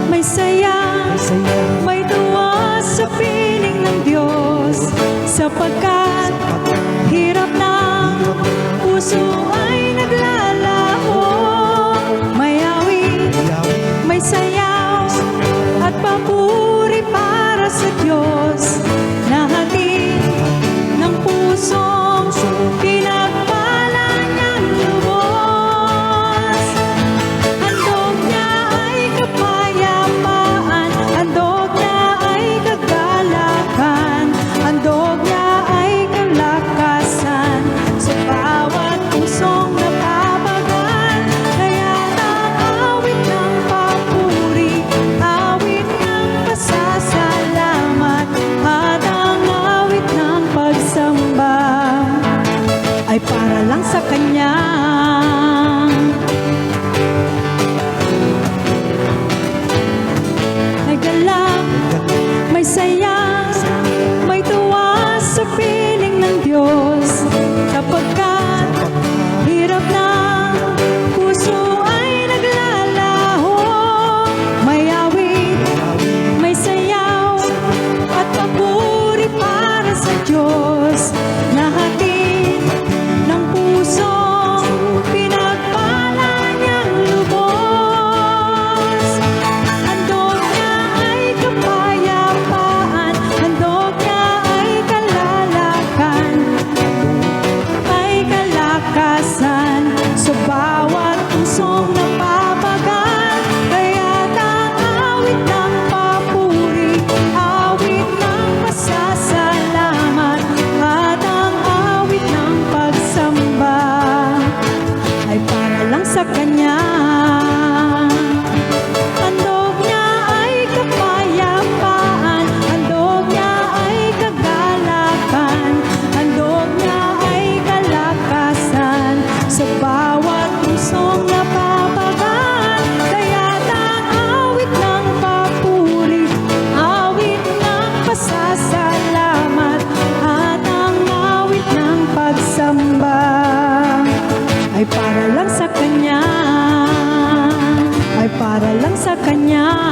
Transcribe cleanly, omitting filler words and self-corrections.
may saya, may tuwa sa piling ng Diyos, sapagkat hirap ng puso ay naglalaho. May awit, may sayaw, at papuri para sa Diyos, na hatid ng pusong pinagpala niyang lubos. Handog niya ay kapayapaan, handog niya ay kagalakan, handog niya ay kalakasan sa bawat pusong napapagal. Kaya't ang awit ng papuri, awit ng pasasalamat, at ang awit ng pagsamba ay para lang sa Kanya. May galak, may saya, may tuwa sa piling ng Diyos, sapagkat hirap ng puso ay naglalaho. May awit, may sayaw, at papuri para sa Diyos, na hatid ng pusong pinagpala niyang lubos. Handog niya ay kapayapaan, handog niya ay kalalakan, ay kalakasan sa bawat pusong napapagal. Kaya't ang awit ng papuri, awit ng pasasalamat, at ang awit ng pagsamba ay para lang sa Kanya. Handog niya ay kapayapaan, handog niya ay kagalakan, handog niya ay kalakasan sa bawat pusong napapagal. Kaya't ang awit ng papuri, awit ng pasasalamat, at ang awit ng pagsamba ay para lang sa Kanya, ay para lang sa Kanya.